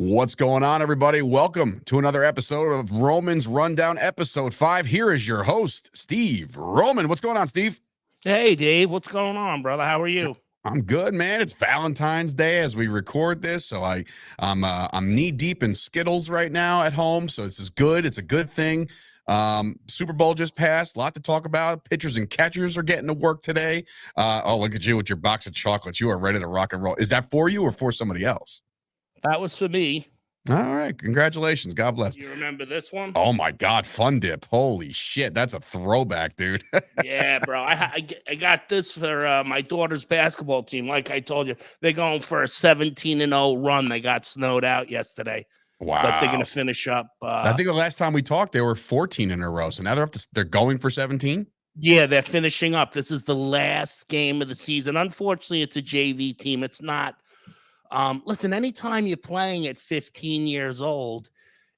What's going on, everybody? Welcome to another episode of Roman's Rundown, episode 5. Here is your host, Steve Roman. What's going on, Steve? Hey, Dave. What's going on, brother? How are you? I'm good, man. It's Valentine's Day as we record this, so I'm knee deep in Skittles right now at home. So this is good. It's a good thing. Super Bowl just passed. A lot to talk about. Pitchers and catchers are getting to work today. Oh, look at you with your box of chocolates. You are ready to rock and roll. Is that for you or for somebody else? That was for me. All right. Congratulations. God bless. You remember this one? Oh, my God. Fun Dip. Holy shit. That's a throwback, dude. Yeah, bro. I got this for my daughter's basketball team. Like I told you, they're going for a 17-0 run. They got snowed out yesterday. Wow. But they're going to finish up. I think the last time we talked, they were 14 in a row. So now they're going for 17? Yeah, they're finishing up. This is the last game of the season. Unfortunately, it's a JV team. It's not. Listen, anytime you're playing at 15 years old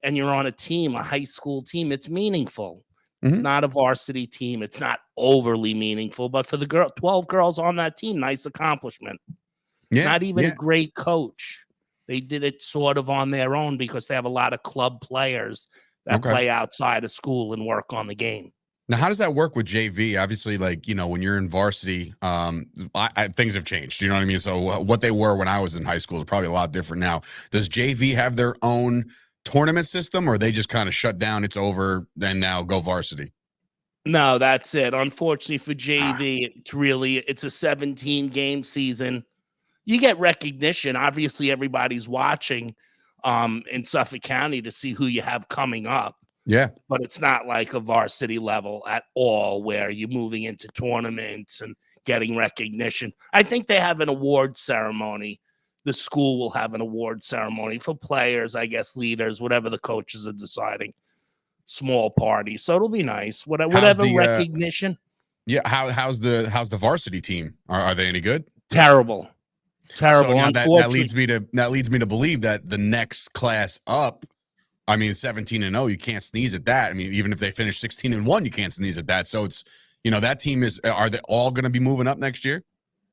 and you're on a team, a high school team, it's meaningful. It's not a varsity team. It's not overly meaningful, but for the 12 girls on that team, nice accomplishment. Yeah, not even a great coach. They did it sort of on their own because they have a lot of club players that play outside of school and work on the game. Now, how does that work with JV? Obviously, like, you know, when you're in varsity, things have changed. You know what I mean? So what they were when I was in high school is probably a lot different now. Does JV have their own tournament system, or they just kind of shut down, it's over, then now go varsity? No, that's it. Unfortunately for JV, it's a 17-game season. You get recognition. Obviously, everybody's watching in Suffolk County to see who you have coming up. Yeah. But it's not like a varsity level at all where you're moving into tournaments and getting recognition. I think they have an award ceremony. The school will have an award ceremony for players, I guess, leaders, whatever the coaches are deciding. Small party. So it'll be nice. Whatever recognition. Yeah. How's the varsity team? Are they any good? Terrible. So now that leads me to believe that the next class up, I mean, 17-0, you can't sneeze at that. I mean, even if they finish 16-1, you can't sneeze at that. So it's, you know, that team are they all going to be moving up next year?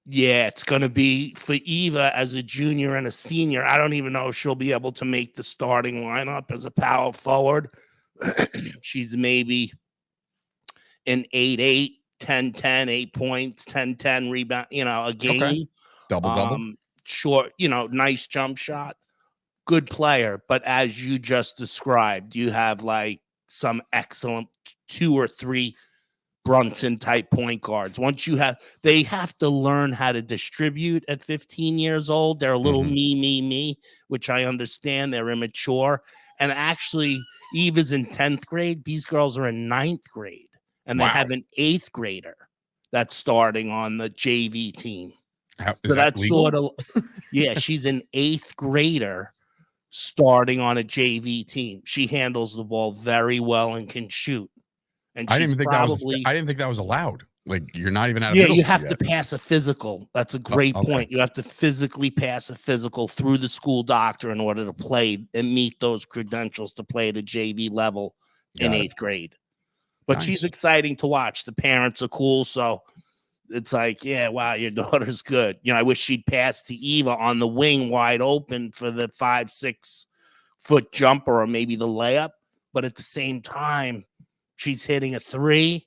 Yeah, it's going to be for Eva as a junior and a senior. I don't even know if she'll be able to make the starting lineup as a power forward. She's maybe an 8-8, 10-10, 8 points, 10-10 rebound, a game. Okay. Double. Short, nice jump shot. Good player, but as you just described, you have like some excellent 2 or 3 Brunson type point guards. They have to learn how to distribute at 15 years old. They're a little me, which I understand. They're immature. And actually, Eva's in 10th grade. These girls are in 9th grade, and they have an 8th grader that's starting on the JV team. Is that legal? Yeah, she's an 8th grader starting on a JV team. She handles the ball very well and can shoot. And I didn't think that was allowed. Like, you're not even out of middle school. Yeah, you have to pass a physical. That's a great point. Okay. You have to physically pass a physical through the school doctor in order to play and meet those credentials to play at a JV level in 8th grade. But she's exciting to watch. The parents are cool, so it's like, yeah, wow, your daughter's good. I wish she'd pass to Eva on the wing wide open for the 5-6 foot jumper or maybe the layup. But at the same time, she's hitting a 3,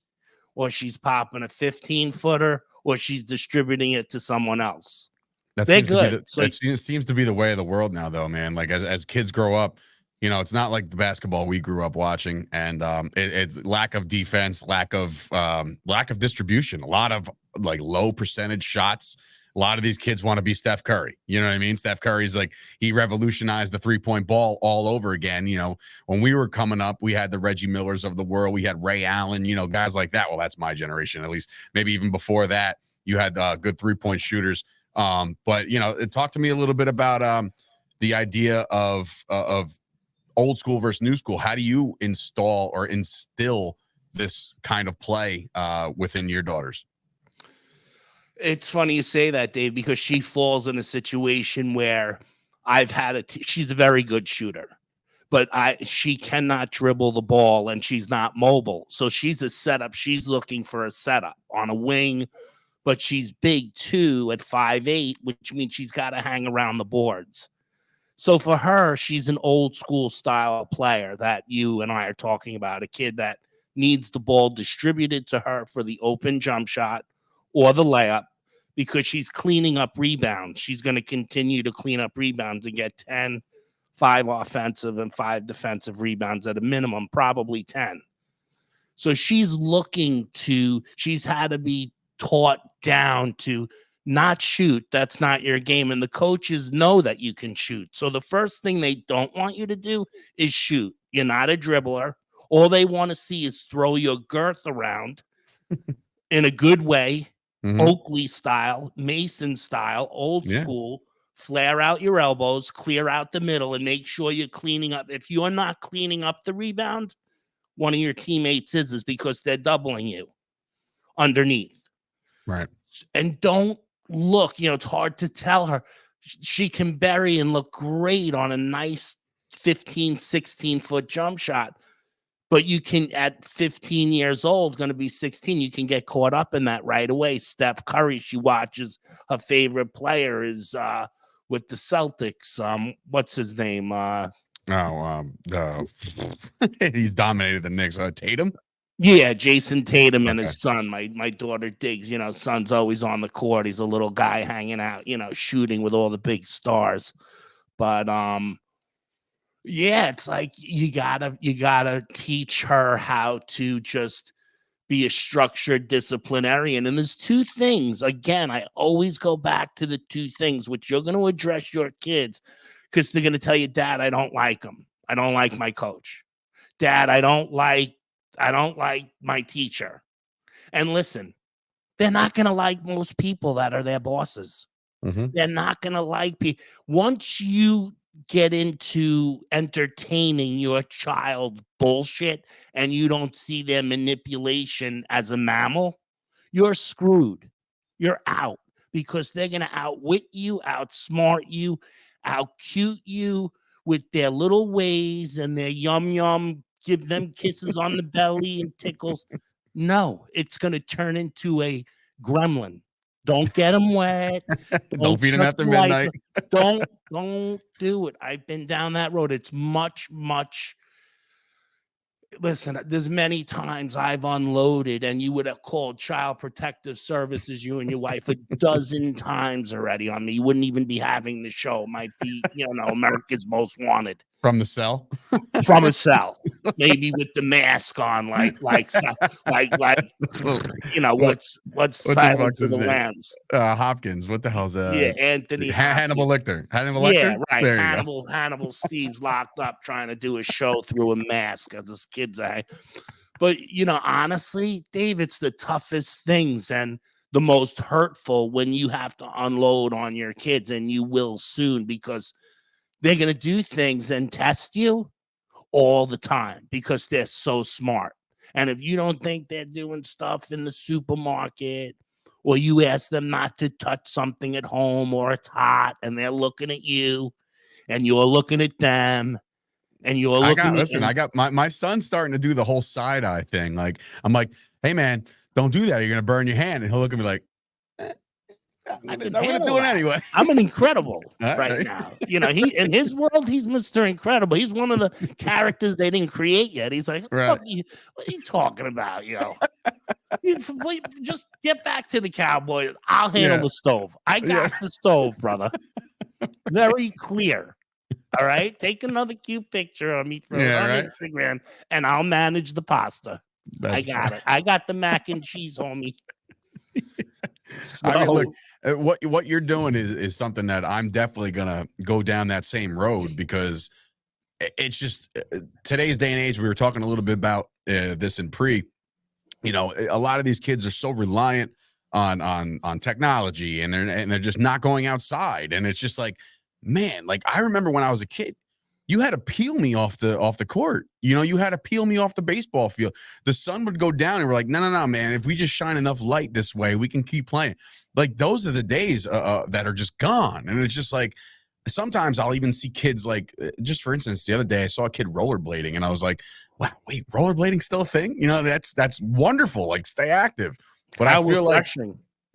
or she's popping a 15-footer, or she's distributing it to someone else. They're good. That seems to be the way of the world now, though, man. Like, as kids grow up, it's not like the basketball we grew up watching, and it's lack of defense, lack of distribution, a lot of like low percentage shots. A lot of these kids want to be Steph Curry. You know what I mean? Steph Curry's like, he revolutionized the 3-point ball all over again. When we were coming up, we had the Reggie Millers of the world. We had Ray Allen, guys like that. Well, that's my generation, at least. Maybe even before that, you had good 3-point shooters. But talk to me a little bit about the idea of old school versus new school. How do you install or instill this kind of play within your daughters? It's funny you say that, Dave, because she falls in a situation where she's a very good shooter, but she cannot dribble the ball and she's not mobile. So she's a setup. She's looking for a setup on a wing, but she's big too at 5'8", which means she's got to hang around the boards. So for her, she's an old school style player that you and I are talking about, a kid that needs the ball distributed to her for the open jump shot or the layup because she's cleaning up rebounds. She's going to continue to clean up rebounds and get 10, 5 offensive and 5 defensive rebounds at a minimum, probably 10. So she's had to be taught down to not shoot. That's not your game. And the coaches know that you can shoot. So the first thing they don't want you to do is shoot. You're not a dribbler. All they want to see is throw your girth around in a good way, Oakley style, Mason style, old school. Flare out your elbows, clear out the middle, and make sure you're cleaning up. If you're not cleaning up the rebound, one of your teammates is because they're doubling you underneath. Right. And don't look, it's hard to tell her. She can bury and look great on a nice 15, 16-foot jump shot. But you can, at 15 years old, going to be 16, you can get caught up in that right away. Steph Curry, she watches, her favorite player is with the Celtics. What's his name? He's dominated the Knicks. Tatum? Yeah, Jason Tatum and his son. My daughter digs, son's always on the court. He's a little guy hanging out, shooting with all the big stars. But yeah, it's like you gotta teach her how to just be a structured disciplinarian. And there's 2 things. Again, I always go back to the 2 things which you're going to address your kids, because they're going to tell you, Dad, I don't like him. I don't like my coach. Dad, I don't like my teacher. And listen, they're not going to like most people that are their bosses. They're not going to like people. Once you get into entertaining your child bullshit and you don't see their manipulation as a mammal, you're screwed. You're out, because they're going to outwit you, outsmart you, outcute you with their little ways and their yum, give them kisses on the belly and tickles. No, it's going to turn into a gremlin. Don't get them wet. Don't feed them after midnight. Don't do it. I've been down that road. It's much. Listen, there's many times I've unloaded, and you would have called Child Protective Services, you and your wife, a dozen times already on me. You wouldn't even be having the show. It might be, America's Most Wanted. From the cell? From a cell. Maybe with the mask on, like what's Silence of the Lambs? Hopkins. What the hell's Anthony Hannibal Lecter. Yeah, right. Hannibal Steve's locked up trying to do a show through a mask as his kids are. But honestly, Dave, it's the toughest things and the most hurtful when you have to unload on your kids, and you will soon, because they're going to do things and test you all the time because they're so smart. And if you don't think they're doing stuff in the supermarket, or you ask them not to touch something at home, or it's hot and they're looking at you and you're looking at them and you're looking I got my son's starting to do the whole side eye thing. Like, I'm like, hey man, don't do that. You're going to burn your hand. And he'll look at me like, I'm going to do it anyway. I'm an Incredible right now. He in his world, he's Mr. Incredible. He's one of the characters they didn't create yet. He's like, what are you talking about, just get back to the Cowboys. I'll handle the stove. I got the stove, brother. Very clear. All right. Take another cute picture of me on Instagram, and I'll manage the pasta. I got it. I got the mac and cheese, homie. So, I mean, look, what you're doing is something that I'm definitely gonna go down that same road, because it's just today's day and age. We were talking a little bit about this in pre. A lot of these kids are so reliant on technology, and they're just not going outside. And it's just like, man, like I remember when I was a kid, you had to peel me off the court. You had to peel me off the baseball field. The sun would go down and we're like, no, man. If we just shine enough light this way, we can keep playing. Like, those are the days that are just gone. And it's just like, sometimes I'll even see kids, like, just for instance, the other day I saw a kid rollerblading and I was like, wow, wait, rollerblading's still a thing? That's wonderful. Like, stay active. But I feel like,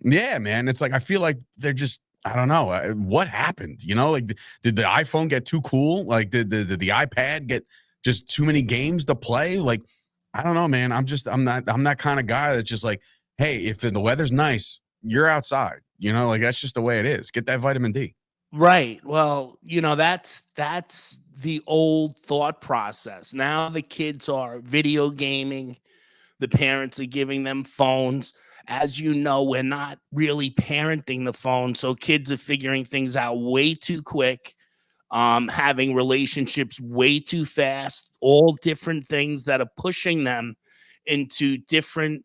yeah, man, it's like, I feel like they're just I don't know. What happened? You know, like did the iPhone get too cool? Like did the iPad get just too many games to play? Like I don't know, man. I'm that kind of guy that's just like, hey, if the weather's nice, you're outside. You know, like that's just the way it is. Get that vitamin D. Right. Well, that's the old thought process. Now the kids are video gaming. The parents are giving them phones. As you know, we're not really parenting the phone, so kids are figuring things out way too quick, having relationships way too fast, all different things that are pushing them into different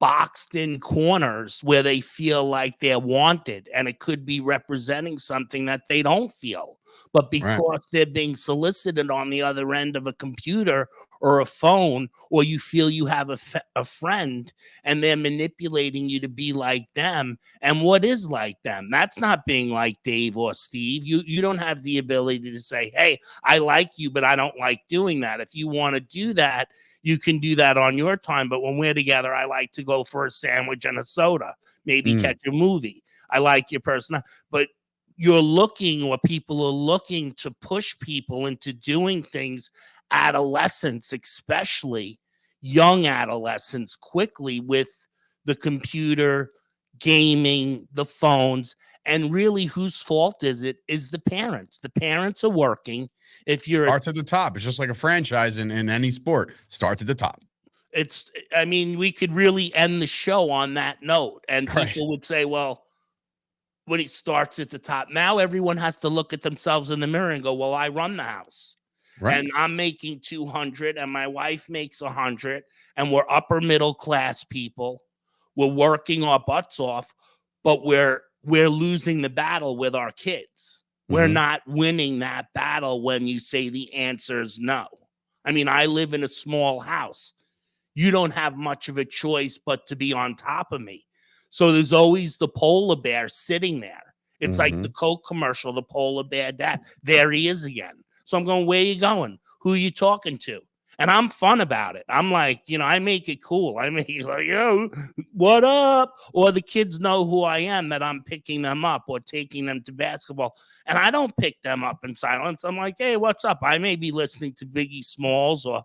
boxed in corners where they feel like they're wanted, and it could be representing something that they don't feel, but Right. because they're being solicited on the other end of a computer or a phone, or you feel you have a friend and they're manipulating you to be like them. And what is like them? That's not being like Dave or Steve. You don't have the ability to say, hey, I like you, but I don't like doing that. If you want to do that, you can do that on your time. But when we're together, I like to go for a sandwich and a soda, maybe Mm. catch a movie. I like your person. But you're looking, or people are looking to push people into doing things, adolescents, especially young adolescents, quickly with the computer, gaming, the phones. And really, whose fault is it? Is the parents. The parents are working. If you're a Starts at the top. It's just like a franchise in any sport. Starts at the top. It's I mean, we could really end the show on that note, and Right. people would say, well, when it starts at the top, now everyone has to look at themselves in the mirror and go, well, I run the house Right. and I'm making 200 and my wife makes 100 and we're upper middle class people. We're working our butts off, but we're losing the battle with our kids. We're Hmm. not winning that battle when you say the answer is no. I mean, I live in a small house. You don't have much of a choice but to be on top of me. So there's always the polar bear sitting there. It's like the Hmm. Coke commercial, the polar bear dad. There he is again. So I'm going, where are you going? Who are you talking to? And I'm fun about it. I'm like, I make it cool. I make it like, yo, what up? Or the kids know who I am, that I'm picking them up or taking them to basketball. And I don't pick them up in silence. I'm like, hey, what's up? I may be listening to Biggie Smalls or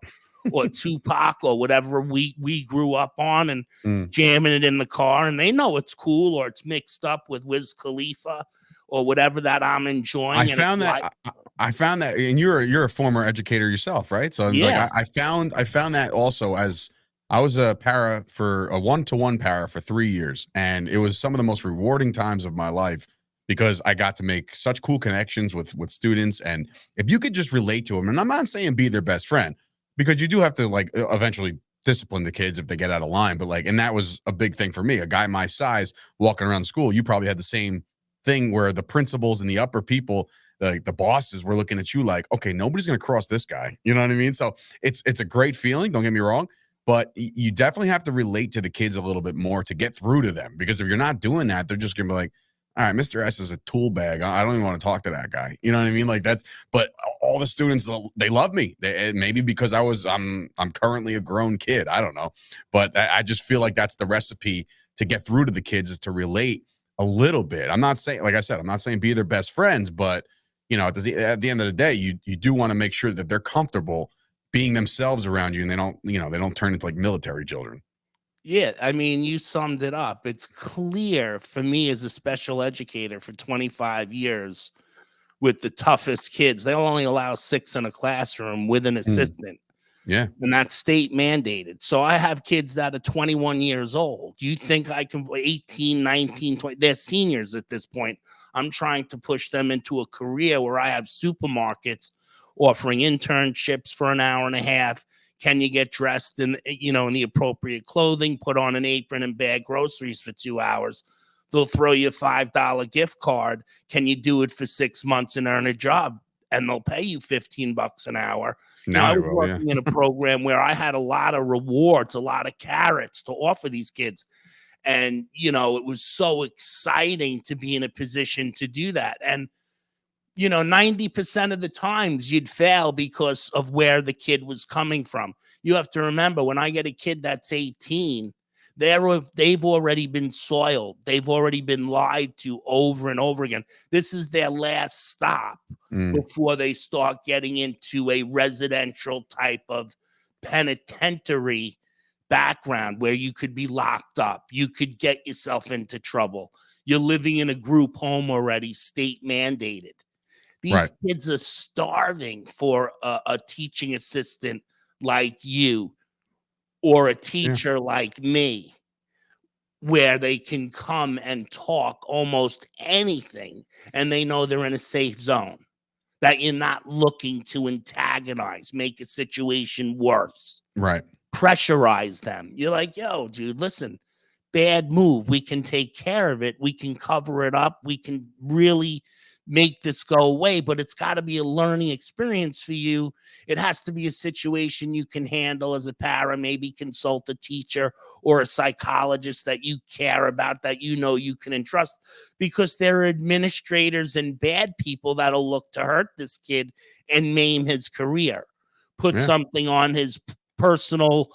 Tupac or whatever we grew up on, and Mm. jamming it in the car, and they know it's cool, or it's mixed up with Wiz Khalifa or whatever that I'm I enjoying, and it's found that like, I found that, and you're a former educator yourself, right? So I'm like, yes, I found that also as I was a para for a 1-to-1 para for 3 years, and it was some of the most rewarding times of my life because I got to make such cool connections with students, and if you could just relate to them, and I'm not saying be their best friend because you do have to like eventually discipline the kids if they get out of line, but like, and that was a big thing for me, a guy my size walking around school. You probably had the same thing where the principals and the upper people, the bosses, were looking at you like, okay, nobody's going to cross this guy. You know what I mean? So it's a great feeling. Don't get me wrong, but you definitely have to relate to the kids a little bit more to get through to them. Because if you're not doing that, they're just going to be like, all right, Mr. S is a tool bag. I don't even want to talk to that guy. You know what I mean? Like that's. But all the students, they love me. Maybe because I'm currently a grown kid. I don't know, but I just feel like that's the recipe to get through to the kids, is to relate a little bit. I'm not saying, like I said, I'm not saying be their best friends, but at the end of the day, you do want to make sure that they're comfortable being themselves around you, and they don't turn into like military children. yeah, I mean, you summed it up. It's clear for me as a special educator for 25 years with the toughest kids. They'll only allow 6 in a classroom with an Mm, assistant. yeah. And that's state mandated. So I have kids that are 21 years old. You think I can 18, 19, 20? They're seniors at this point. I'm trying to push them into a career where I have supermarkets offering internships for an hour and a half. Can you get dressed in the appropriate clothing, put on an apron and bag groceries for 2 hours? They'll throw you a $5 gift card. Can you do it for 6 months and earn a job? And they'll pay you $15 an hour. Now I I was will. Yeah. working in a program where I had a lot of rewards, a lot of carrots to offer these kids. And, it was so exciting to be in a position to do that. And, 90% of the times you'd fail because of where the kid was coming from. You have to remember, when I get a kid that's 18, They've already been soiled. They've already been lied to over and over again. This is their last stop before they start getting into a residential type of penitentiary background where you could be locked up. You could get yourself into trouble. You're living in a group home already, state mandated. These kids are starving for a teaching assistant like you or a teacher like me, where they can come and talk almost anything and they know they're in a safe zone, that you're not looking to antagonize, make a situation worse, pressurize them. You're like, yo, dude, listen, bad move. We can take care of it. We can cover it up. We can really make this go away, but it's got to be a learning experience for you. It has to be a situation you can handle as a para, maybe consult a teacher or a psychologist that you care about, that you know you can entrust, because there are administrators and bad people that'll look to hurt this kid and maim his career, put something on his personal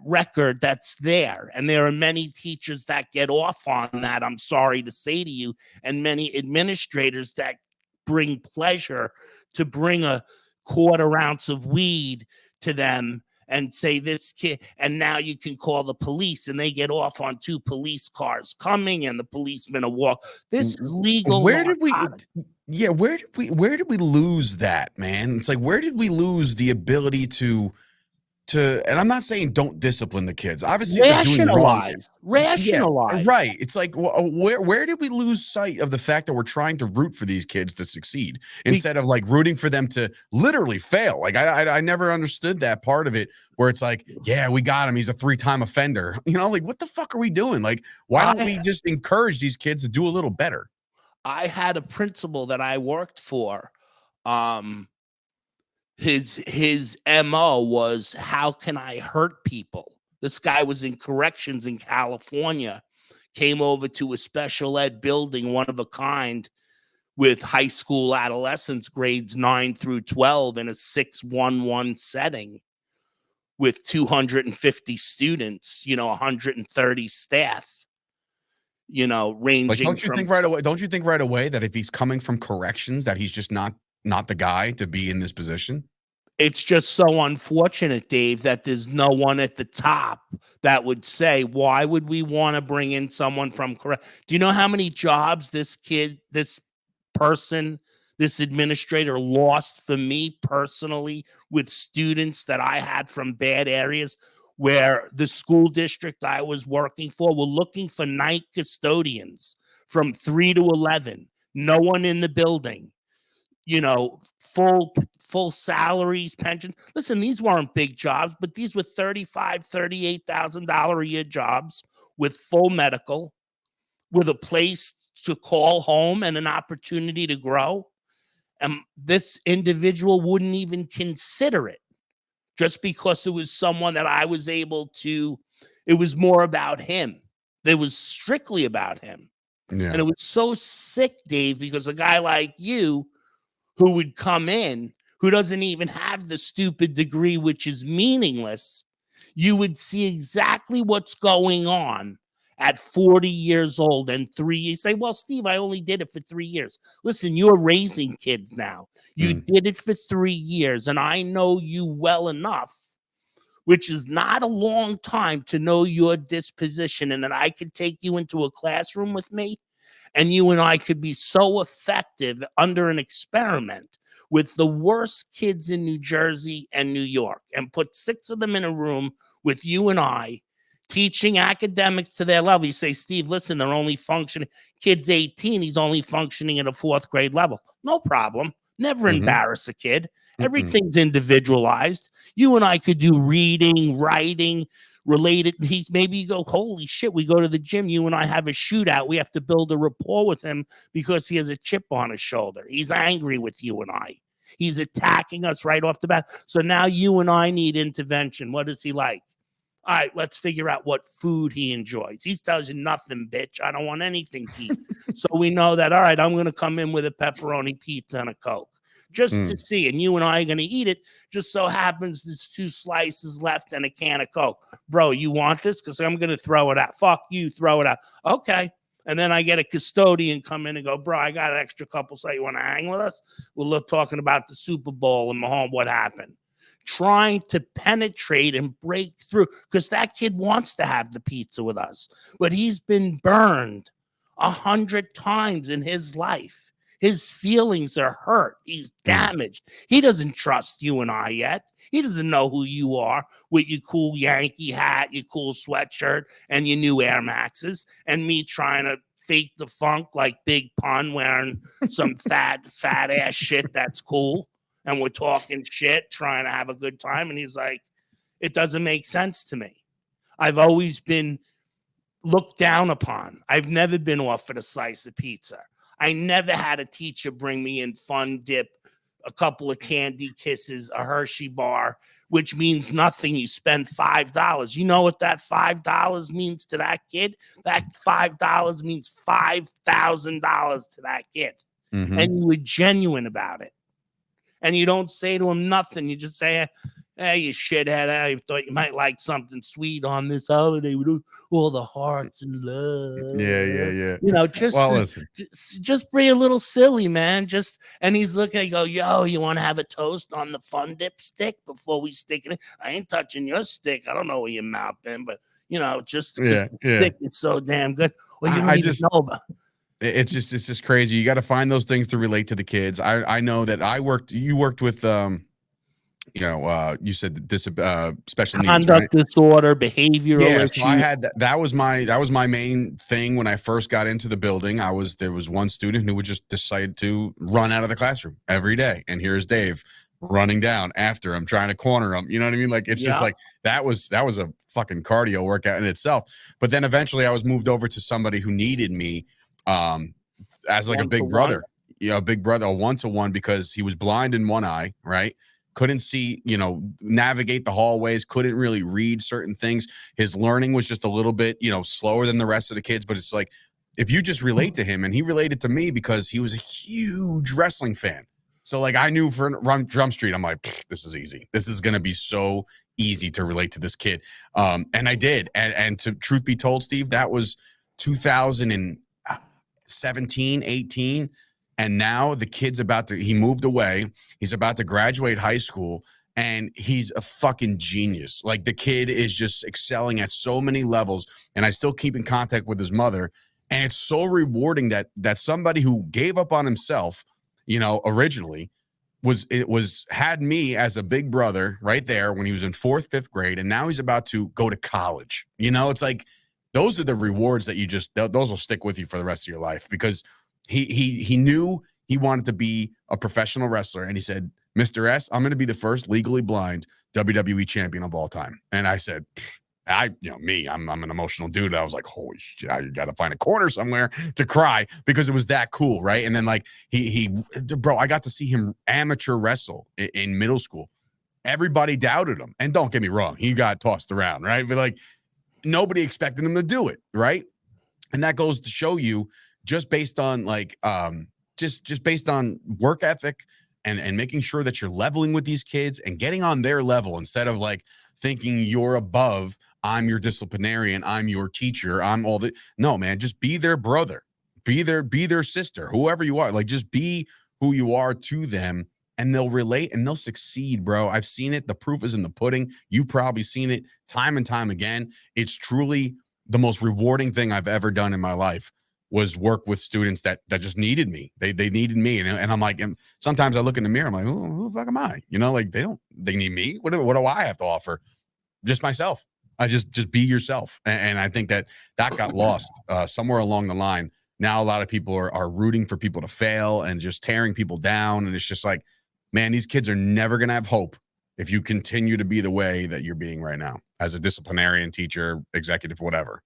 record that's there. And there are many teachers that get off on that, I'm sorry to say to you, and many administrators that bring pleasure to bring a quarter ounce of weed to them and say this kid, and now you can call the police, and they get off on 2 police cars coming and the policemen are walk. This is legal. Where did we lose that, man? It's like, where did we lose the ability to, and I'm not saying don't discipline the kids. Obviously, rationalize. Right. It's like, where did we lose sight of the fact that we're trying to root for these kids to succeed instead of like rooting for them to literally fail? Like, I never understood that part of it, where it's like, yeah, we got him. He's a 3-time offender. You know, like, what the fuck are we doing? Like, why don't we just encourage these kids to do a little better? I had a principal that I worked for. His MO was, how can I hurt people? This guy was in corrections in California, came over to a special ed building, one of a kind, with high school adolescents, grades 9 through 12, in a 611 setting with 250 students, 130 staff, ranging. Like, don't you think right away that if he's coming from corrections, that he's just not the guy to be in this position? It's just so unfortunate, Dave, that there's no one at the top that would say, why would we want to bring in someone from correct? Do you know how many jobs this administrator lost for me personally, with students that I had from bad areas, where the school district I was working for were looking for night custodians from 3 to 11, no one in the building, full salaries, pensions. Listen, these weren't big jobs, but these were $35,000, $38,000 a year jobs with full medical, with a place to call home and an opportunity to grow. And this individual wouldn't even consider it, just because it was someone that I was able to, it was more about him. It was strictly about him. Yeah. And it was so sick, Dave, because a guy like you, who would come in, who doesn't even have the stupid degree, which is meaningless, you would see exactly what's going on at 40 years old and 3 years. Say, well, Steve, I only did it for 3 years. Listen, you're raising kids now. You did it for 3 years, and I know you well enough, which is not a long time, to know your disposition, and that I could take you into a classroom with me, and you and I could be so effective under an experiment with the worst kids in New Jersey and New York, and put 6 of them in a room with you and I, teaching academics to their level. You say, Steve, listen, they're only functioning. Kid's 18. He's only functioning at a 4th grade level. No problem. Never embarrass a kid. Everything's individualized. You and I could do reading, writing, related. Maybe you go, holy shit, we go to the gym. You and I have a shootout. We have to build a rapport with him because he has a chip on his shoulder. He's angry with you and I. He's attacking us right off the bat. So now you and I need intervention. What is he like? All right, let's figure out what food he enjoys. He tells you nothing, bitch. I don't want anything to eat. So we know that, all right, I'm going to come in with a pepperoni pizza and a Coke. just to see. And you and I are going to eat it. Just so happens there's 2 slices left and a can of Coke. Bro, you want this? Because I'm going to throw it out. Fuck you, throw it out. Okay. And then I get a custodian come in and go, bro, I got an extra couple. So you want to hang with us? We're talking about the Super Bowl and Mahomes, what happened. Trying to penetrate and break through, because that kid wants to have the pizza with us, but he's been burned 100 times in his life. His feelings are hurt. He's damaged. He doesn't trust you and I yet. He doesn't know who you are with your cool Yankee hat, your cool sweatshirt, and your new Air Maxes, and me trying to fake the funk like Big Pun wearing some fat ass shit that's cool. And we're talking shit, trying to have a good time. And he's like, it doesn't make sense to me. I've always been looked down upon. I've never been offered a slice of pizza. I never had a teacher bring me in Fun Dip, a couple of candy kisses, a Hershey bar, which means nothing. You spend $5. You know what that $5 means to that kid? That $5 means $5,000 to that kid. Mm-hmm. And you were genuine about it. And you don't say to him nothing. You just say, hey, you shithead, I thought you might like something sweet on this holiday with all the hearts and love. Yeah. You know, just be a little silly, man. And he's looking, I go, yo, you want to have a toast on the Fun Dip stick before we stick it in? I ain't touching your stick. I don't know where your mouth been, but, you know, just because the stick is so damn good. Well, you don't even know about it. It's just crazy. You got to find those things to relate to the kids. I know that you worked with, you said special needs, conduct disorder, behavioral issues. So I had that was my main thing when I first got into the building. There was one student who would just decide to run out of the classroom every day. And here's Dave running down after him, trying to corner him. You know what I mean? Like, it's just like, that was a fucking cardio workout in itself. But then eventually I was moved over to somebody who needed me as like a big brother, a one-to-one, because he was blind in one eye, right? Couldn't see, navigate the hallways, couldn't really read certain things. His learning was just a little bit, slower than the rest of the kids. But it's like, if you just relate to him, and he related to me because he was a huge wrestling fan. So like, I knew for Drum Street, I'm like, this is easy. This is going to be so easy to relate to this kid. And I did. And to truth be told, Steve, that was 2017, 18. And now the kid's he moved away. He's about to graduate high school, and he's a fucking genius. Like, the kid is just excelling at so many levels, and I still keep in contact with his mother. And it's so rewarding that somebody who gave up on himself, originally had me as a big brother right there when he was in 4th, 5th grade. And now he's about to go to college. It's like, those are the rewards that those will stick with you for the rest of your life, because he knew he wanted to be a professional wrestler. And he said, Mr. S, I'm going to be the first legally blind WWE champion of all time. And I said, I'm an emotional dude. I was like, holy shit, I got to find a corner somewhere to cry, because it was that cool. Right. And then like I got to see him amateur wrestle in middle school. Everybody doubted him. And don't get me wrong, he got tossed around. Right. But like, nobody expected him to do it. Right. And that goes to show you, just based on like, just based on work ethic and making sure that you're leveling with these kids and getting on their level, instead of like thinking you're above, I'm your disciplinarian, I'm your teacher, I'm all that. No, man, just be their brother, be their sister, whoever you are. Like, just be who you are to them, and they'll relate and they'll succeed, bro. I've seen it. The proof is in the pudding. You've probably seen it time and time again. It's truly the most rewarding thing I've ever done in my life, was work with students that just needed me. They needed me. And I'm like, and sometimes I look in the mirror, I'm like, who the fuck am I? Like, they need me. What do I have to offer? Just myself. I just be yourself. And I think that got lost somewhere along the line. Now, a lot of people are rooting for people to fail and just tearing people down. And it's just like, man, these kids are never going to have hope if you continue to be the way that you're being right now as a disciplinarian, teacher, executive, whatever.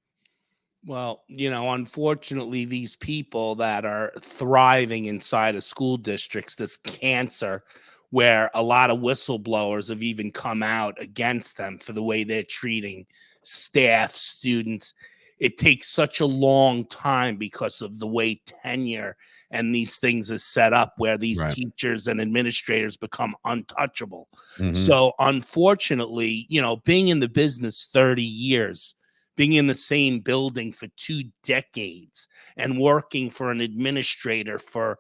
Well, unfortunately, these people that are thriving inside of school districts, this cancer, where a lot of whistleblowers have even come out against them for the way they're treating staff, students. It takes such a long time because of the way tenure and these things are set up where these Right. teachers and administrators become untouchable. Mhm. So unfortunately, being in the business 30 years, being in the same building for 2 decades, and working for an administrator for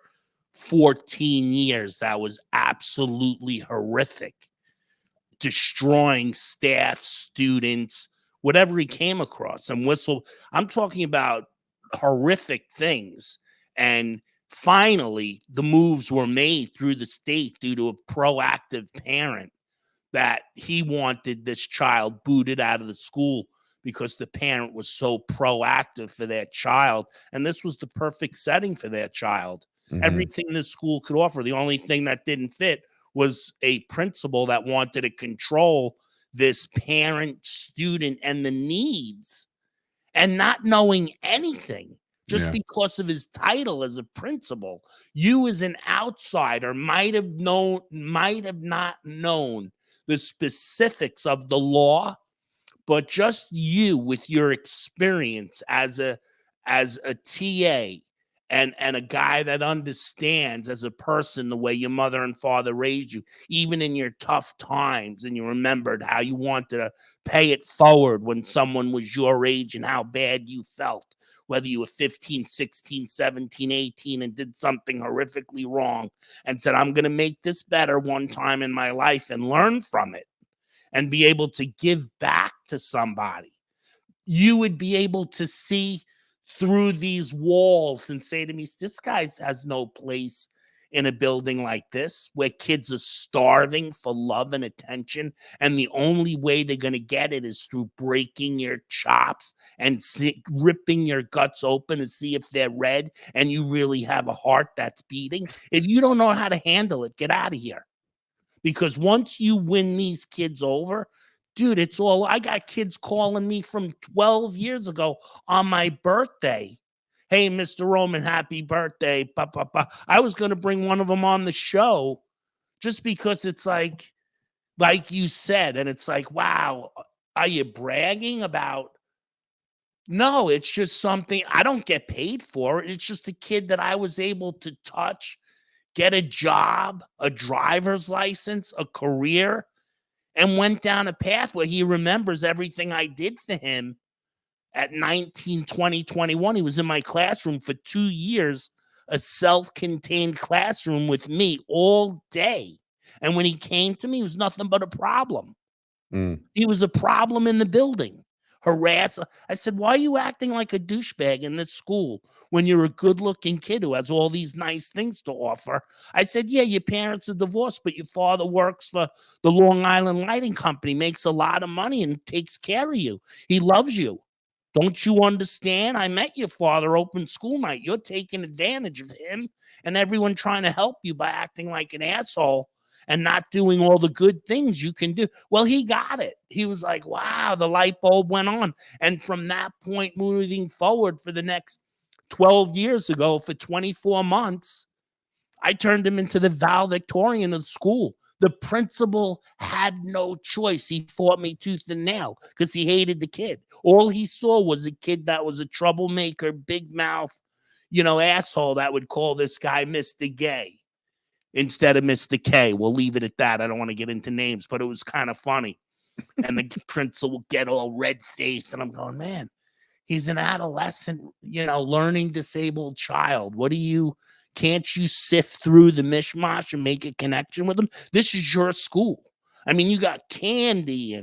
14 years, that was absolutely horrific, destroying staff, students, whatever he came across. I'm talking about horrific things. And finally, the moves were made through the state due to a proactive parent that he wanted this child booted out of the school because the parent was so proactive for their child. And this was the perfect setting for their child. Mhm. Everything the school could offer. The only thing that didn't fit was a principal that wanted to control this parent, student, and the needs, and not knowing anything just Yeah. because of his title as a principal. You as an outsider might have not known the specifics of the law, but just you with your experience as a TA, and a guy that understands as a person the way your mother and father raised you, even in your tough times, and you remembered how you wanted to pay it forward when someone was your age and how bad you felt, whether you were 15, 16, 17, 18 and did something horrifically wrong, and said, I'm going to make this better one time in my life and learn from it and be able to give back to somebody. You would be able to see through these walls and say to me, this guy has no place in a building like this where kids are starving for love and attention. And the only way they're going to get it is through breaking your chops and ripping your guts open to see if they're red and you really have a heart that's beating. If you don't know how to handle it, get out of here. Because once you win these kids over, dude, I got kids calling me from 12 years ago on my birthday. Hey, Mr. Roman, happy birthday. I was going to bring one of them on the show just because it's like you said, and it's like, wow, are you bragging about? No, it's just something I don't get paid for. It's just a kid that I was able to touch, get a job, a driver's license, a career, and went down a path where he remembers everything I did for him at 19, 20, 21. He was in my classroom for 2 years, a self-contained classroom with me all day. And when he came to me, he was nothing but a problem. He was a problem in the building. I said, why are you acting like a douchebag in this school when you're a good-looking kid who has all these nice things to offer? I said, yeah, your parents are divorced, but your father works for the Long Island Lighting Company, makes a lot of money and takes care of you. He loves you. Don't you understand? I met your father open school night. You're taking advantage of him and everyone trying to help you by acting like an asshole and not doing all the good things you can do. Well, he got it. He was like, wow, the light bulb went on. And from that point moving forward for the next 12 years ago, for 24 months, I turned him into the valedictorian of the school. The principal had no choice. He fought me tooth and nail because he hated the kid. All he saw was a kid that was a troublemaker, big mouth, asshole that would call this guy Mr. Gay instead of Mr. K. We'll leave it at that. I don't want to get into names, but it was kind of funny. And the principal will get all red-faced, and I'm going, man, he's an adolescent, learning disabled child. Can't you sift through the mishmash and make a connection with him? This is your school. I mean, you got candy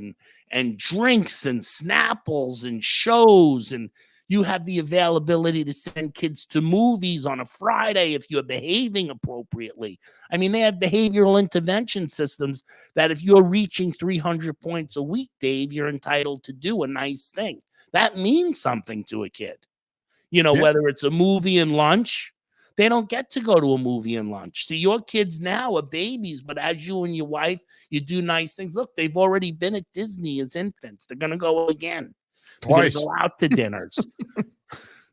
and drinks and Snapples and shows, and you have the availability to send kids to movies on a Friday if you're behaving appropriately. I mean, they have behavioral intervention systems that if you're reaching 300 points a week, Dave, you're entitled to do a nice thing. That means something to a kid. Yeah. Whether it's a movie and lunch, they don't get to go to a movie and lunch. See, your kids now are babies, but as you and your wife, you do nice things. Look, they've already been at Disney as infants. They're going to go again. Twice. They're going to go out to dinners.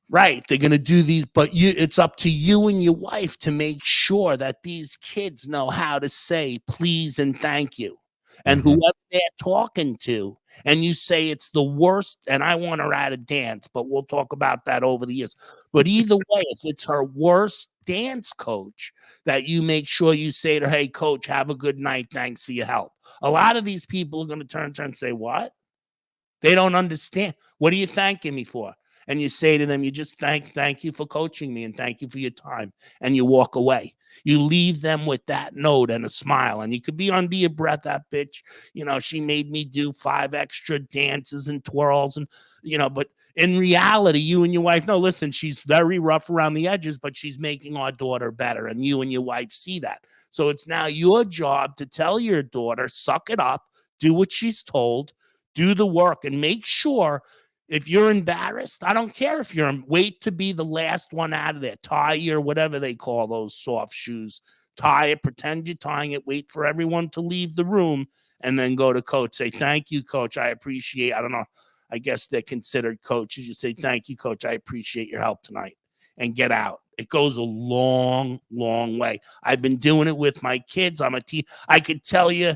Right. They're going to do these, but it's up to you and your wife to make sure that these kids know how to say please and thank you. And whoever they're talking to, and you say it's the worst, and I want her at a dance, but we'll talk about that over the years. But either way, if it's her worst dance coach that you make sure you say to her, hey, coach, have a good night. Thanks for your help. A lot of these people are going to turn and say, what? They don't understand. What are you thanking me for? And you say to them, you just thank you for coaching me and thank you for your time. And you walk away. You leave them with that note and a smile. And you could be under your breath, that bitch. You know, she made me do 5 extra dances and twirls. And, you know, but in reality, you and your wife, no, listen, she's very rough around the edges, but she's making our daughter better. And you and your wife see that. So it's now your job to tell your daughter, suck it up, do what she's told, do the work, and make sure if you're embarrassed, I don't care if you're, wait to be the last one out of there. Tie your, whatever they call those soft shoes. Tie it, pretend you're tying it, wait for everyone to leave the room, and then go to coach. Say, thank you, coach. I appreciate, I don't know, I guess they're considered coaches. You say, thank you, coach. I appreciate your help tonight. And get out. It goes a long, long way. I've been doing it with my kids. I'm a team. I could tell you,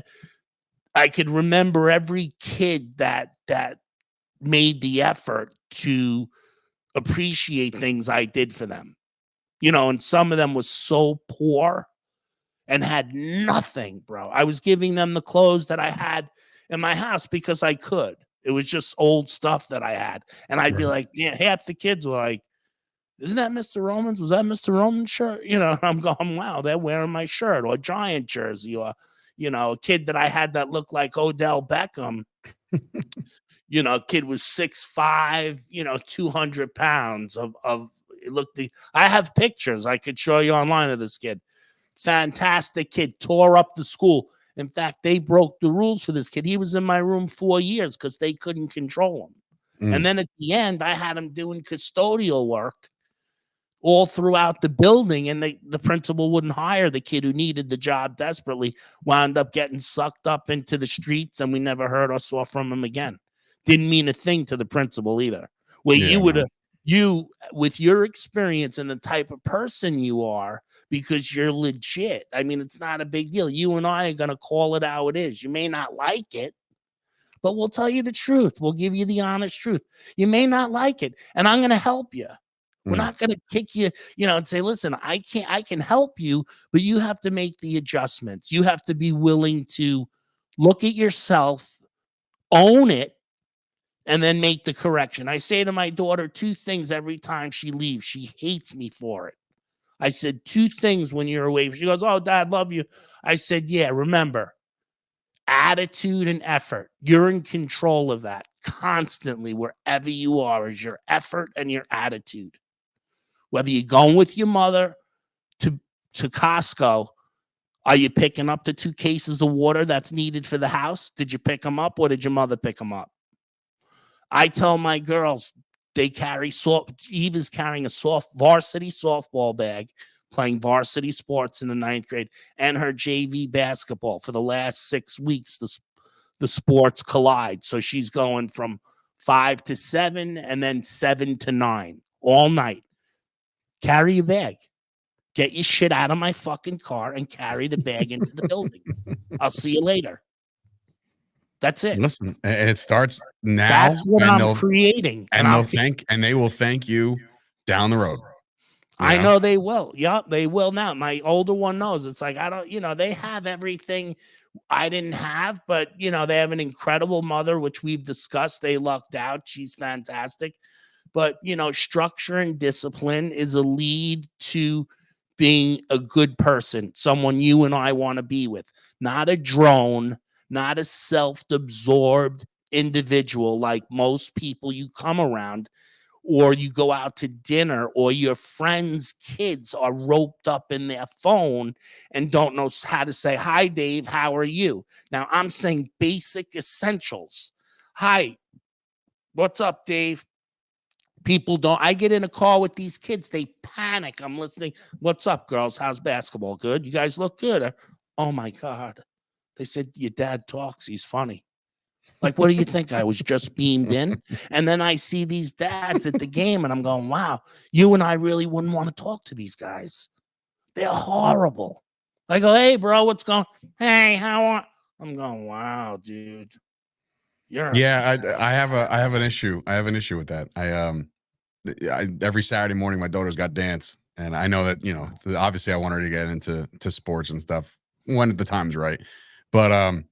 I could remember every kid that made the effort to appreciate things I did for them. You know, and some of them was so poor and had nothing, bro. I was giving them the clothes that I had in my house because I could. It was just old stuff that I had. And I'd be like, yeah, half the kids were like, isn't that Mr. Romans? Was that Mr. Roman's shirt? You know, I'm going, wow, they're wearing my shirt or Giant jersey or, you know, a kid that I had that looked like Odell Beckham. You know, kid was 6'5", you know, 200 pounds of it looked I have pictures I could show you online of this kid. Fantastic kid, tore up the school. In fact, they broke the rules for this kid. He was in my room 4 years because they couldn't control him. And then at the end, I had him doing custodial work all throughout the building, and the principal wouldn't hire the kid who needed the job desperately, wound up getting sucked up into the streets, and we never heard or saw from him again. Didn't mean a thing to the principal either. Where you would have, you, with your experience and the type of person you are, because you're legit. I mean, it's not a big deal. You and I are going to call it how it is. You may not like it, but we'll tell you the truth. We'll give you the honest truth. You may not like it, and I'm going to help you. We're not going to kick you, you know, and say, listen, I can help you, but you have to make the adjustments. You have to be willing to look at yourself, own it, and then make the correction. I say to my daughter 2 things every time she leaves. She hates me for it. I said 2 things when you're away. She goes, oh, Dad, love you. I said, yeah, remember, attitude and effort. You're in control of that constantly, wherever you are, is your effort and your attitude. Whether you're going with your mother to Costco, are you picking up the 2 cases of water that's needed for the house? Did you pick them up, or did your mother pick them up? I tell my girls, they carry Eva's carrying a varsity softball bag, playing varsity sports in the 9th grade, and her JV basketball. For the last 6 weeks, the sports collide. So she's going from 5 to 7 and then 7 to 9 all night. Carry your bag. Get your shit out of my fucking car and carry the bag into the building. I'll see you later. That's it. Listen, and it starts now. That's what I'm creating. And they will thank you down the road. I know they will. Yep, they will now. My older one knows. It's like, I don't, you know, they have everything I didn't have, but, you know, they have an incredible mother, which we've discussed. They lucked out. She's fantastic. But, you know, structure and discipline is a lead to being a good person, someone you and I want to be with, not a drone, not a self-absorbed individual like most people you come around, or you go out to dinner, or your friends' kids are roped up in their phone and don't know how to say, hi, Dave, how are you? Now, I'm saying basic essentials. Hi, what's up, Dave? People don't. I get in a call with these kids. They panic. I'm listening. What's up, girls? How's basketball? Good. You guys look good. Oh, my God. They said, your dad talks. He's funny. Like, what do you think? I was just beamed in. And then I see these dads at the game, and I'm going, wow, you and I really wouldn't want to talk to these guys. They're horrible. I go, hey, bro, what's going on? Hey, how are I'm going, wow, dude. Yeah, I have an issue. I have an issue with that. I every Saturday morning, my daughter's got dance, And I know that, obviously I want her to get into sports and stuff when the time's right. But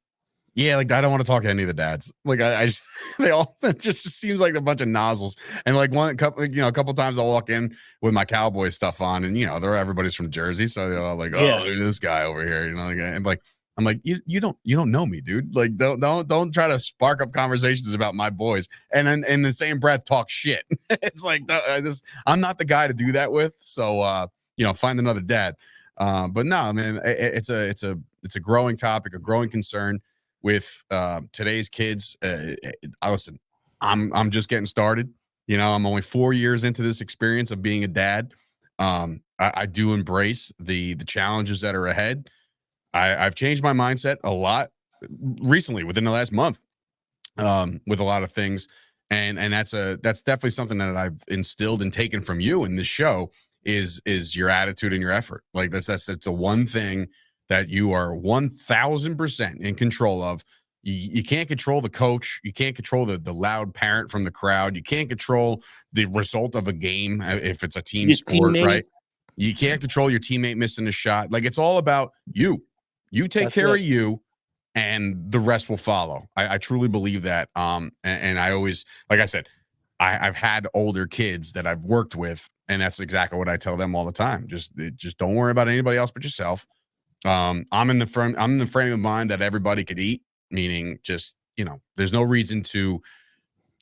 yeah, like I don't want to talk to any of the dads. Like I just they all it just seems like a bunch of nozzles. And like a couple times I'll walk in with my cowboy stuff on, and everybody's from Jersey, so they're all like, oh, look at this guy over here, and like I'm like, you don't know me, dude. Like don't try to spark up conversations about my boys, and then in the same breath talk shit. It's like I'm not the guy to do that with. So find another dad. But no, man, it's a growing topic, a growing concern with today's kids. Listen, I'm just getting started. I'm only 4 years into this experience of being a dad. I do embrace the challenges that are ahead. I've changed my mindset a lot recently within the last month, with a lot of things. And that's definitely something that I've instilled and taken from you in this show is your attitude and your effort. Like that's the one thing that you are 1000% in control of. You can't control the coach. You can't control the loud parent from the crowd. You can't control the result of a game if it's a team sport, right? You can't control your teammate missing a shot. Like it's all about you. You take care of you, and the rest will follow. I truly believe that. And I always, like I said, I've had older kids that I've worked with, and that's exactly what I tell them all the time. Just don't worry about anybody else but yourself. I'm in the frame of mind that everybody could eat, meaning just, there's no reason to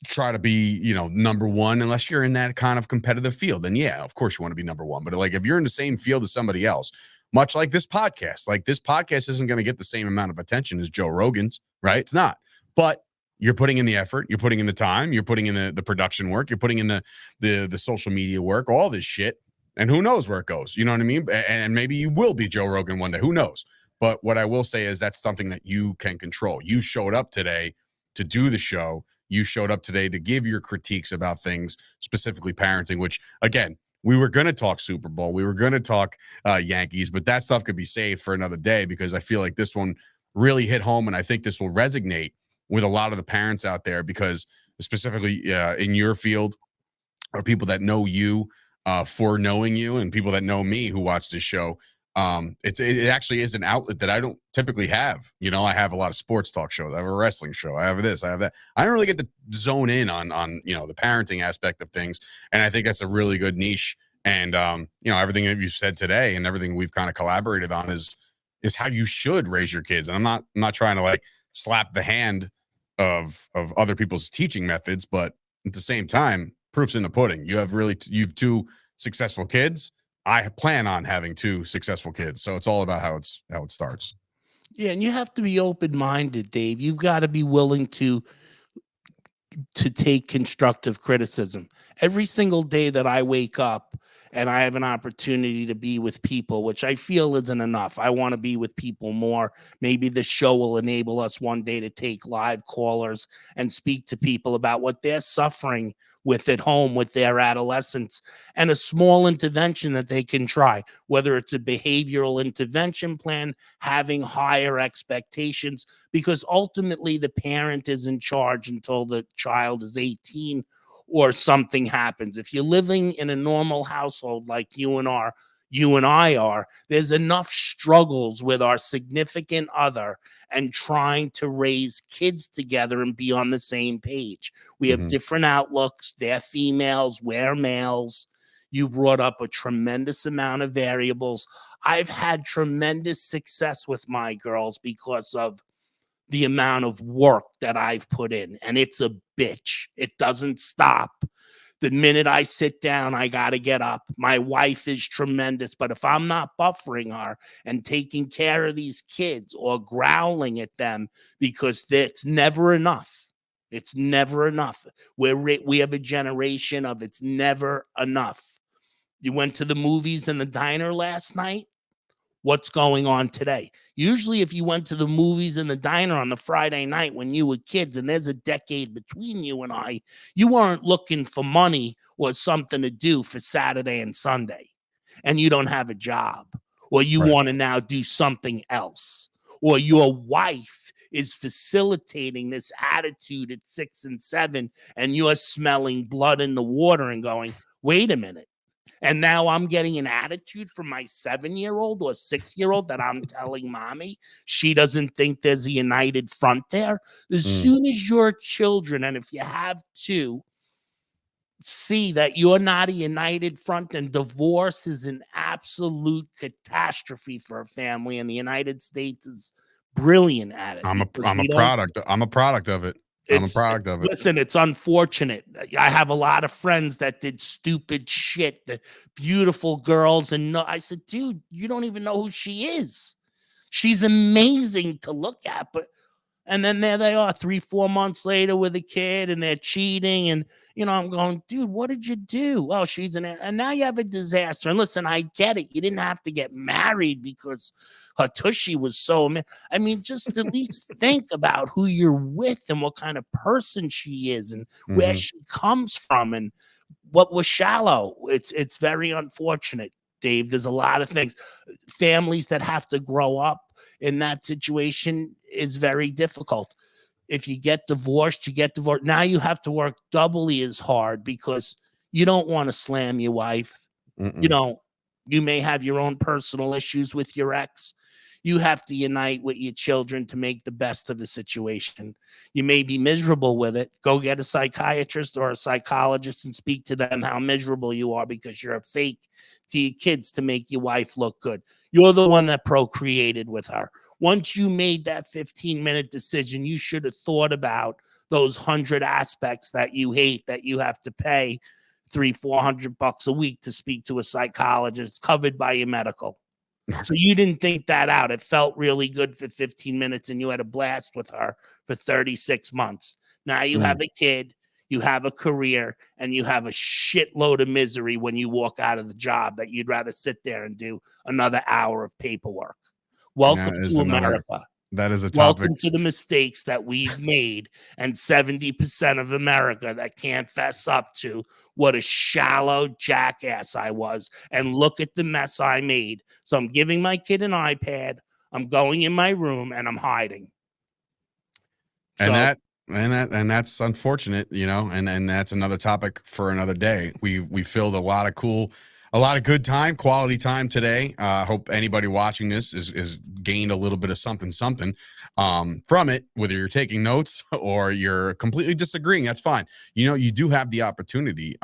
try to be, number one unless you're in that kind of competitive field. And yeah, of course you want to be number one, but like if you're in the same field as somebody else, much like this podcast isn't going to get the same amount of attention as Joe Rogan's, right? It's not. But you're putting in the effort, you're putting in the time, you're putting in the production work, you're putting in the social media work, all this shit. And who knows where it goes? You know what I mean? And maybe you will be Joe Rogan one day. Who knows? But what I will say is that's something that you can control. You showed up today to do the show. You showed up today to give your critiques about things, specifically parenting, which, again, we were going to talk Super Bowl. We were going to talk Yankees, but that stuff could be saved for another day because I feel like this one really hit home, and I think this will resonate with a lot of the parents out there because specifically in your field or people that know you for knowing you and people that know me who watch this show. It actually is an outlet that I don't typically have. I have a lot of sports talk shows. I have a wrestling show. I have this, I have that. I don't really get to zone in on the parenting aspect of things. And I think that's a really good niche. And, everything that you've said today and everything we've kind of collaborated on is how you should raise your kids. And I'm not trying to like slap the hand of other people's teaching methods, but at the same time, proof's in the pudding. You've two successful kids. I plan on having two successful kids. So it's all about how it starts. Yeah. And you have to be open-minded, Dave. You've got to be willing to take constructive criticism. Every single day that I wake up and I have an opportunity to be with people, which I feel isn't enough. I want to be with people more. Maybe the show will enable us one day to take live callers and speak to people about what they're suffering with at home with their adolescents and a small intervention that they can try, whether it's a behavioral intervention plan, having higher expectations, because ultimately the parent is in charge until the child is 18 or something happens. If you're living in a normal household like you and I are, there's enough struggles with our significant other and trying to raise kids together and be on the same page. We have different outlooks. They're females, we're males. You brought up a tremendous amount of variables. I've had tremendous success with my girls because of the amount of work that I've put in, and it's a bitch. It doesn't stop. The minute I sit down, I got to get up. My wife is tremendous, but if I'm not buffering her and taking care of these kids or growling at them, because it's never enough. It's never enough. We have a generation of it's never enough. You went to the movies in the diner last night? What's going on today? Usually if you went to the movies in the diner on the Friday night when you were kids, and there's a decade between you and I, you weren't looking for money or something to do for Saturday and Sunday, and you don't have a job, or you want to now do something else, or your wife is facilitating this attitude at 6 and 7, and you're smelling blood in the water and going, wait a minute. And now I'm getting an attitude from my 7-year-old or 6-year-old that I'm telling mommy she doesn't think there's a united front there. As soon as your children, and if you have two, see that you're not a united front, and divorce is an absolute catastrophe for a family. And the United States is brilliant at it. I'm a product of it. I'm a It's product of it. Listen, it's unfortunate. I have a lot of friends that did stupid shit, the beautiful girls, and no, I said, dude, you don't even know who she is. She's amazing to look at, and then there they are 3-4 months later with a kid, and they're cheating, and I'm going, dude, what did you do? Oh, and now you have a disaster. And listen, I get it. You didn't have to get married because her tushy was so. I mean, just at least think about who you're with and what kind of person she is and where she comes from and what was shallow. It's very unfortunate, Dave. There's a lot of things. Families that have to grow up in that situation is very difficult. If you get divorced, you get divorced. Now you have to work doubly as hard because you don't want to slam your wife. You may have your own personal issues with your ex. You have to unite with your children to make the best of the situation. You may be miserable with it. Go get a psychiatrist or a psychologist and speak to them how miserable you are because you're a fake to your kids to make your wife look good. You're the one that procreated with her. Once you made that 15-minute decision, you should have thought about those 100 aspects that you hate, that you have to pay $300-400 a week to speak to a psychologist covered by your medical. So you didn't think that out. It felt really good for 15 minutes and you had a blast with her for 36 months. Now you have a kid, you have a career, and you have a shitload of misery when you walk out of the job that you'd rather sit there and do another hour of paperwork. Welcome to America. That is a topic. Welcome to the mistakes that we've made, and 70% of America that can't fess up to what a shallow jackass I was. And look at the mess I made. So I'm giving my kid an iPad. I'm going in my room and I'm hiding. And that's unfortunate, and that's another topic for another day. We filled a lot of good time, quality time today. Hope anybody watching this is gained a little bit of something from it, whether you're taking notes or you're completely disagreeing. That's fine. You do have the opportunity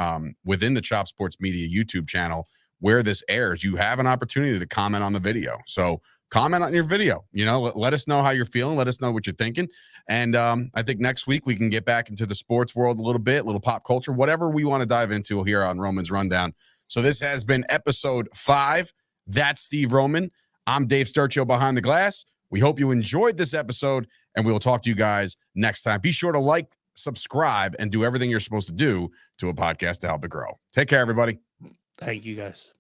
within the Chop Sports Media YouTube channel where this airs. You have an opportunity to comment on the video. So comment on your video. Let us know how you're feeling. Let us know what you're thinking. And I think next week we can get back into the sports world a little pop culture, whatever we want to dive into here on Roman's Rundown. So this has been episode 5. That's Steve Roman. I'm Dave Sturchio behind the glass. We hope you enjoyed this episode, and we will talk to you guys next time. Be sure to like, subscribe, and do everything you're supposed to do to a podcast to help it grow. Take care, everybody. Thank you, guys.